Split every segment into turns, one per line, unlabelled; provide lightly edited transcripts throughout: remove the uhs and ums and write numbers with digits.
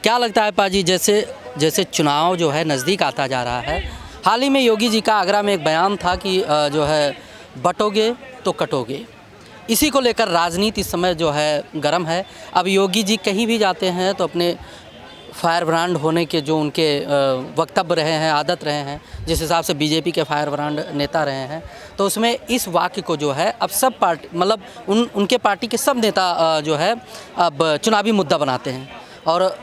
क्या लगता है पाजी, जैसे जैसे चुनाव जो है नज़दीक आता जा रहा है, हाल ही में योगी जी का आगरा में एक बयान था कि जो है बटोगे तो कटोगे, इसी को लेकर राजनीति इस समय जो है गर्म है। अब योगी जी कहीं भी जाते हैं तो अपने फायर ब्रांड होने के जो उनके वक्तव्य रहे हैं, आदत रहे हैं, जिस हिसाब से बीजेपी के फायर ब्रांड नेता रहे हैं, तो उसमें इस वाक्य को जो है अब सब पार्टी मतलब उनके पार्टी के सब नेता जो है अब चुनावी मुद्दा बनाते हैं। और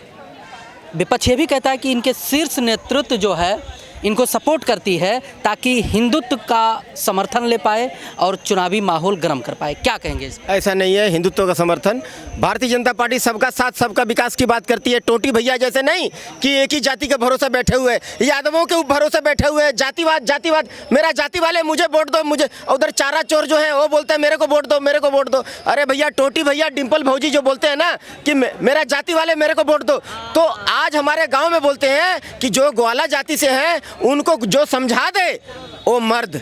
विपक्ष ये भी कहता है कि इनके शीर्ष नेतृत्व जो है इनको सपोर्ट करती है ताकि हिंदुत्व का समर्थन ले पाए और चुनावी माहौल गर्म कर पाए। क्या कहेंगे इस?
ऐसा नहीं है हिंदुत्व का समर्थन। भारतीय जनता पार्टी सबका साथ सबका विकास की बात करती है। टोटी भैया जैसे नहीं कि एक ही जाति के भरोसे बैठे हुए, यादवों के भरोसे बैठे हुए, जातिवाद जातिवाद, मेरा जाति वाले मुझे वोट दो, मुझे उधर चारा चोर जो है वो बोलते हैं मेरे को वोट दो, मेरे को वोट दो। अरे भैया टोटी भैया, डिम्पल भौजी जो बोलते हैं ना कि मेरा जाति वाले मेरे को वोट दो, तो आज हमारे गाँव में बोलते हैं कि जो ग्वाला जाति से हैं उनको जो समझा दे वो मर्द,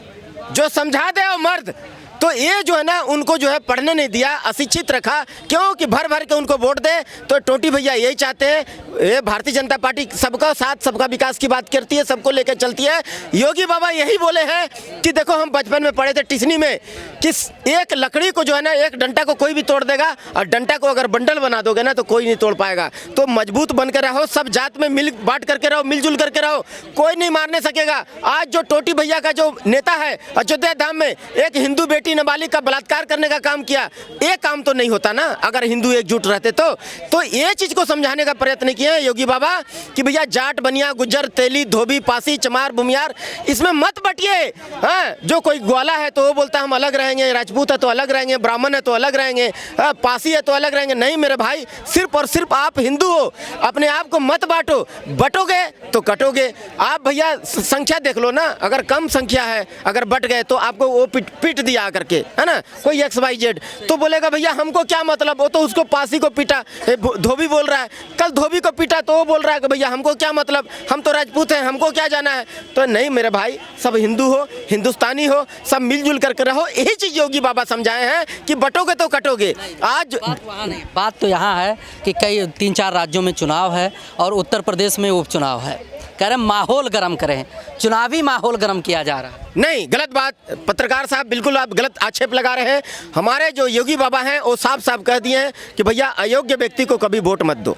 जो समझा दे वो मर्द। तो ये जो है ना उनको जो है पढ़ने नहीं दिया, अशिक्षित रखा, क्यों कि भर भर के उनको वोट दे। तो टोटी भैया यही चाहते हैं। ये भारतीय जनता पार्टी सबका साथ सबका विकास की बात करती है, सबको लेकर चलती है। योगी बाबा यही बोले हैं कि देखो हम बचपन में पढ़े थे टिस्नी में कि एक लकड़ी को जो है ना, एक डंटा को कोई भी तोड़ देगा और डंटा को अगर बंडल बना दोगे ना तो कोई नहीं तोड़ पाएगा। तो मजबूत बनकर रहो, सब जात में मिल बांट करके रहो, मिलजुल करके रहो, कोई नहीं मारने सकेगा। आज जो टोटी भैया का जो नेता है अयोध्या धाम में एक हिंदू बेटी नाबालिग का बलात्कार करने का काम किया, ये काम तो नहीं होता ना अगर हिंदू एकजुट रहते तो ये चीज को समझाने का प्रयत्न किए योगी बाबा कि भैया जाट बनिया गुज्जर तेली धोबी पासी चमार भूमियार इसमें मत बटिए। हाँ, जो कोई ग्वाला है तो वो बोलता है हम अलग रहेंगे, राजपूत है तो अलग रहेंगे, ब्राह्मण है तो अलग रहेंगे, पासी है तो अलग रहेंगे। नहीं मेरे भाई, सिर्फ और सिर्फ आप हिंदू हो, अपने आप को मत बांटो, बटोगे तो कटोगे। आप भैया संख्या देख लो ना, अगर कम संख्या है अगर बट गए तो आपको वो पीट दिया करके, है ना, कोई XYZ तो बोलेगा भैया हमको क्या मतलब, वो तो उसको पासी को पीटा, धोबी बोल रहा है, कल धोबी को पीटा तो वो बोल रहा है कि भैया हमको क्या मतलब, हम तो राजपूत हैं, हमको क्या जाना है। तो नहीं मेरे भाई, सब हिंदू हो, हिंदुस्तानी हो, सब मिलजुल करके रहो। यही चीज योगी बाबा समझाए हैं कि बटोगे तो कटोगे। आज
बात वहाँ नहीं, बात तो यहाँ है कि कई 3-4 राज्यों में चुनाव है और उत्तर प्रदेश में उपचुनाव है, कह रहे माहौल गर्म करें, चुनावी माहौल गर्म किया जा रहा है।
नहीं, गलत बात पत्रकार साहब, बिल्कुल आप गलत आक्षेप लगा रहे हैं। हमारे जो योगी बाबा हैं वो साफ साफ कह दिए हैं कि भैया अयोग्य व्यक्ति को कभी वोट मत दो।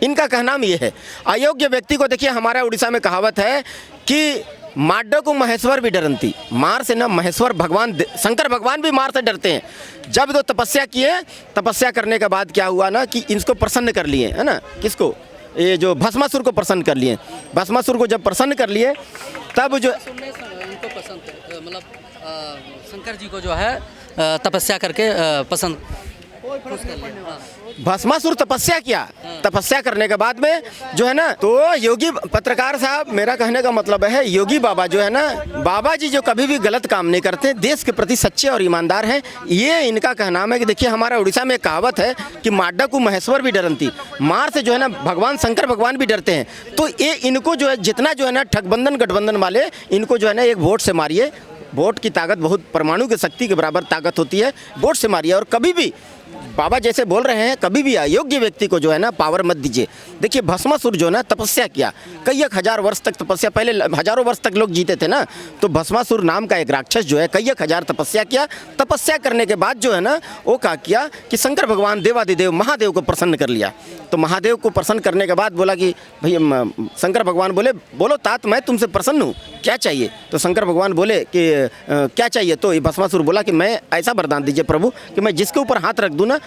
इनका कहना ये है, अयोग्य व्यक्ति को, देखिए हमारे उड़ीसा में कहावत है कि माड्डो को महेश्वर भी डरंती, मार से ना महेश्वर भगवान शंकर भगवान भी मार से डरते हैं। जब तो तपस्या किए, तपस्या करने के बाद क्या हुआ ना कि इनको प्रसन्न कर लिए, है ना, किसको, ये जो भस्मासुर को प्रसन्न कर लिए। भस्मासुर को जब प्रसन्न कर लिए तब जो
इनको पसंद, मतलब शंकर जी को जो है तपस्या करके पसंद
भस्मासुर तपस्या किया। तपस्या करने के बाद में जो है ना, तो योगी पत्रकार साहब, मेरा कहने का मतलब है योगी बाबा जो है ना, बाबा जी जो कभी भी गलत काम नहीं करते, देश के प्रति सच्चे और ईमानदार हैं, ये इनका कहना है। कि देखिए हमारा उड़ीसा में एक कहावत है कि माड्डा को महेश्वर भी डरंती, मार से जो है ना भगवान शंकर भगवान भी डरते हैं। तो ये इनको जो है जितना जो है ना ठगबंधन गठबंधन वाले, इनको जो है ना एक वोट से मारिए। वोट की ताकत बहुत परमाणु की शक्ति के बराबर ताकत होती है, वोट से मारिए। और कभी भी बाबा जैसे बोल रहे हैं, कभी भी अयोग्य व्यक्ति को जो है ना पावर मत दीजिए। देखिए भस्मासुर जो है ना तपस्या किया, कई एक हजार वर्ष तक तपस्या, पहले हजारों वर्ष तक लोग जीते थे ना, तो भस्मासुर नाम का एक राक्षस जो है कई एक हजार तपस्या किया। तपस्या करने के बाद जो है ना वो क्या किया कि शंकर भगवान देवादिदेव महादेव को प्रसन्न कर लिया। तो महादेव को प्रसन्न करने के बाद बोला कि भैया, शंकर भगवान बोले बोलो तात मैं तुमसे प्रसन्न हूँ, क्या चाहिए। तो शंकर भगवान बोले कि क्या चाहिए। तो ये भस्मासुर बोला कि मैं ऐसा वरदान दीजिए प्रभु कि मैं जिसके ऊपर हाथ रख दूँ ना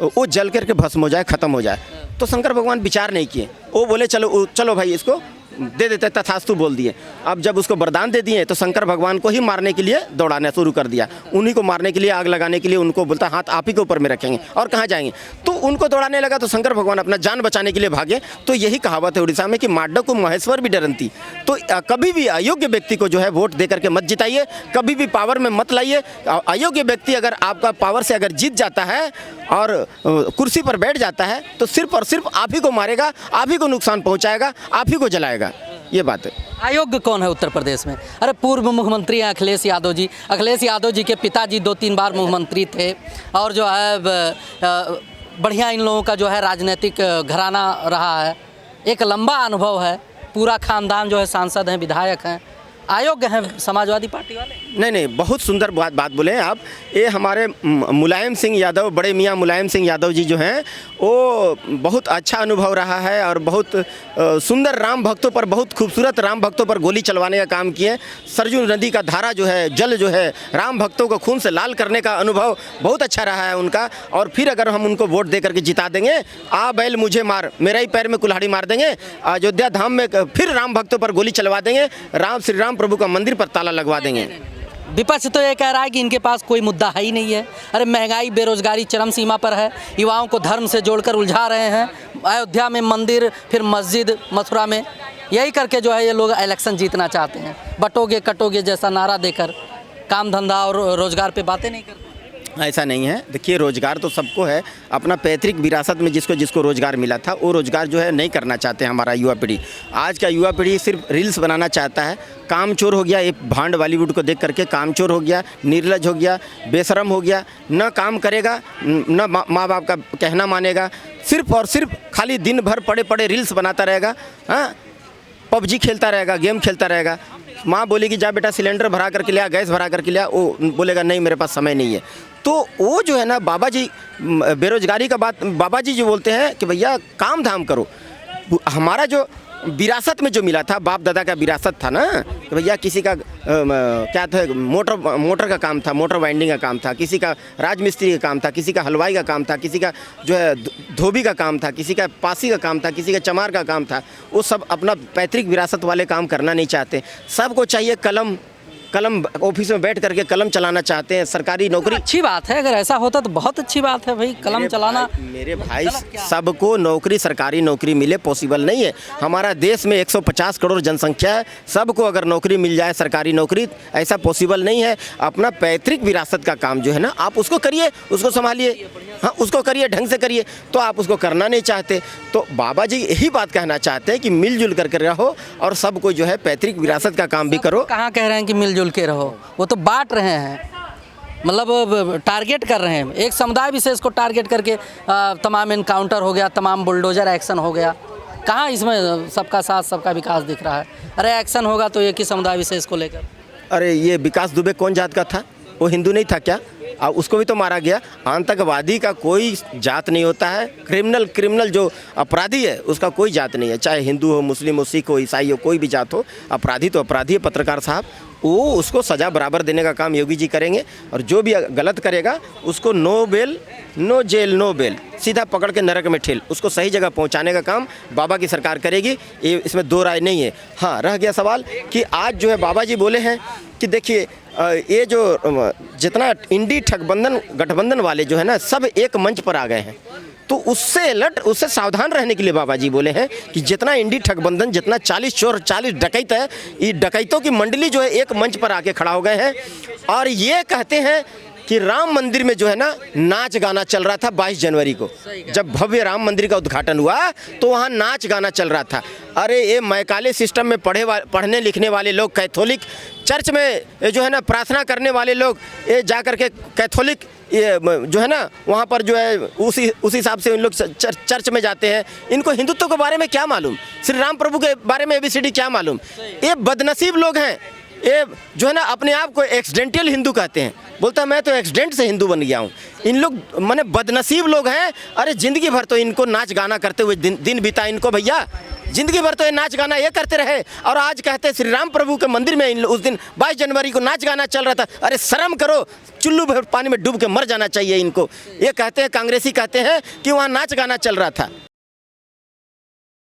वो जल करके भस्म हो जाए, खत्म हो जाए। तो शंकर भगवान विचार नहीं किए, वो बोले चलो चलो भाई इसको दे देते, तथास्तु बोल दिए। अब जब उसको वरदान दे दिए तो शंकर भगवान को ही मारने के लिए दौड़ाना शुरू कर दिया। उन्हीं को मारने के लिए, आग लगाने के लिए उनको बोलता हाथ आप ही के ऊपर में रखेंगे और कहाँ जाएंगे। तो उनको दौड़ाने लगा तो शंकर भगवान अपना जान बचाने के लिए भागे। तो यही कहावत है उड़ीसा में कि माड्डा को महेश्वर भी डरंती। तो कभी भी अयोग्य व्यक्ति को जो है वोट दे करके मत जिताइए, कभी भी पावर में मत लाइए। अयोग्य व्यक्ति अगर आपका पावर से अगर जीत जाता है और कुर्सी पर बैठ जाता है तो सिर्फ और सिर्फ आप ही को मारेगा, आप ही को नुकसान पहुँचाएगा, आप ही को जलाएगा। ये बात है।
अयोग्य कौन है उत्तर प्रदेश में? अरे पूर्व मुख्यमंत्री हैं अखिलेश यादव जी। अखिलेश यादव जी के पिताजी 2-3 बार मुख्यमंत्री थे और जो है बढ़िया इन लोगों का जो है राजनीतिक घराना रहा है। एक लंबा अनुभव है, पूरा खानदान जो है सांसद हैं, विधायक हैं, अयोग्य हैं समाजवादी पार्टी वाले?
नहीं, बहुत सुंदर बात बोले हैं आप। ये हमारे मुलायम सिंह यादव, बड़े मियाँ मुलायम सिंह यादव जी जो हैं, वो बहुत अच्छा अनुभव रहा है और बहुत सुंदर राम भक्तों पर, बहुत खूबसूरत राम भक्तों पर गोली चलवाने का काम किए। सरजू नदी का धारा जो है, जल जो है, राम भक्तों को खून से लाल करने का अनुभव बहुत अच्छा रहा है उनका। और फिर अगर हम उनको वोट दे करके जिता देंगे, आ बैल मुझे मार, मेरा ही पैर में कुल्हाड़ी मार देंगे, अयोध्या धाम में फिर राम भक्तों पर गोली चलवा देंगे, श्री राम प्रभु का मंदिर पर ताला लगवा देंगे।
विपक्ष तो ये कह रहा है कि इनके पास कोई मुद्दा है ही नहीं है। अरे महंगाई, बेरोजगारी चरम सीमा पर है, युवाओं को धर्म से जोड़कर उलझा रहे हैं। अयोध्या में मंदिर, फिर मस्जिद, मथुरा में, यही करके जो है ये लोग इलेक्शन जीतना चाहते हैं। बटोगे कटोगे जैसा नारा देकर काम धंधा और रोजगार पे बातें नहीं करते।
ऐसा नहीं है। देखिए, रोजगार तो सबको है, अपना पैतृक विरासत में जिसको जिसको रोजगार मिला था वो रोजगार जो है नहीं करना चाहते हमारा युवा पीढ़ी। आज का युवा पीढ़ी सिर्फ रील्स बनाना चाहता है, कामचोर हो गया। ये भांड बॉलीवुड को देख करके कामचोर हो गया, निर्लज हो गया, बेशरम हो गया, न काम करेगा, न माँ बाप का कहना मानेगा, सिर्फ और सिर्फ खाली दिन भर पड़े पड़े रील्स बनाता रहेगा। हाँ, पबजी खेलता रहेगा, गेम खेलता रहेगा। माँ बोलेगी जा बेटा सिलेंडर भरा करके लिया, गैस भरा करके लिया, वो बोलेगा नहीं मेरे पास समय नहीं है। तो वो जो है ना, बाबा जी बेरोजगारी का बात, बाबा जी जो बोलते हैं कि भैया काम धाम करो। हमारा जो विरासत में जो मिला था, बाप दादा का विरासत था ना, तो भैया किसी का क्या था, मोटर का काम था, मोटर वाइंडिंग का काम था, किसी का राजमिस्त्री का काम था, किसी का हलवाई का काम था, किसी का जो है धोबी का काम था, किसी का पासी का काम था, किसी का चमार का काम था। वो सब अपना पैतृक विरासत वाले काम करना नहीं चाहते। सबको चाहिए कलम, ऑफिस में बैठ करके कलम चलाना चाहते हैं, सरकारी नौकरी।
अच्छी बात है, अगर ऐसा होता तो बहुत अच्छी बात है भाई, कलम चलाना।
मेरे भाई, सबको नौकरी, सरकारी नौकरी मिले पॉसिबल नहीं है। हमारा देश में 150 करोड़ जनसंख्या है, सबको अगर नौकरी मिल जाए, सरकारी नौकरी, ऐसा पॉसिबल नहीं है। अपना पैतृक विरासत का काम जो है ना, आप उसको करिए, उसको संभालिए, हाँ उसको करिए, ढंग से करिए। तो आप उसको करना नहीं चाहते। तो बाबा जी यही बात कहना चाहते हैं कि मिलजुल करके रहो और सबको जो है पैतृक विरासत का काम भी करो।
कहाँ कह रहे हैं कि मिलजुल के रहो, वो तो बांट रहे हैं, मतलब टारगेट कर रहे हैं एक समुदाय विशेष को टारगेट करके। तमाम इनकाउंटर हो गया, तमाम बुलडोजर एक्शन हो गया। कहाँ इसमें सबका साथ सबका विकास दिख रहा है? अरे एक्शन होगा तो एक ही समुदाय विशेष को लेकर।
अरे ये विकास दुबे कौन जात का था? वो हिंदू नहीं था क्या? उसको भी तो मारा गया। आतंकवादी का कोई जात नहीं होता है। क्रिमिनल जो अपराधी है उसका कोई जात नहीं है, चाहे हिंदू हो, मुस्लिम हो, सिख हो, ईसाई हो, कोई भी जात हो। अपराधी तो अपराधी है। पत्रकार साहब, वो उसको सज़ा बराबर देने का काम योगी जी करेंगे। और जो भी गलत करेगा उसको no bail, no jail, no bail, सीधा पकड़ के नरक में ठेल, उसको सही जगह पहुंचाने का काम बाबा की सरकार करेगी। ये इसमें दो राय नहीं है। हाँ, रह गया सवाल कि आज जो है बाबा जी बोले हैं कि देखिए ये जो जितना इंडी ठगबंधन गठबंधन वाले जो है ना, सब एक मंच पर आ गए हैं। तो उससे अलर्ट, उससे सावधान रहने के लिए बाबा जी बोले हैं कि जितना इंडी ठगबंधन, जितना 40 चोर, 40 डकैत है, ये डकैतों की मंडली जो है एक मंच पर आके खड़ा हो गए हैं। और ये कहते हैं कि राम मंदिर में जो है ना नाच गाना चल रहा था 22 जनवरी को, जब भव्य राम मंदिर का उद्घाटन हुआ तो वहाँ नाच गाना चल रहा था। अरे ये मैकाले सिस्टम में पढ़ने लिखने वाले लोग, कैथोलिक चर्च में जो है ना प्रार्थना करने वाले लोग, ये जा कर के कैथोलिक ये जो है ना वहाँ पर जो है उसी हिसाब से उन लोग चर्च में जाते हैं। इनको हिंदुत्व के बारे में क्या मालूम, श्री राम प्रभु के बारे में ABCD क्या मालूम। ये बदनसीब लोग हैं। ये जो है ना अपने आप को एक्सीडेंटल हिंदू कहते हैं, बोलता मैं तो एक्सीडेंट से हिंदू बन गया हूँ। इन लोग माने बदनसीब लोग हैं। अरे ज़िंदगी भर तो इनको नाच गाना करते हुए दिन बीता इनको भैया, ज़िंदगी भर तो ये नाच गाना ये करते रहे। और आज कहते श्री राम प्रभु के मंदिर में उस दिन 22 जनवरी को नाच गाना चल रहा था। अरे शर्म करो, चुल्लू भर पानी में डूब के मर जाना चाहिए इनको। ये कहते हैं, कांग्रेसी कहते हैं कि वहाँ नाच गाना चल रहा था।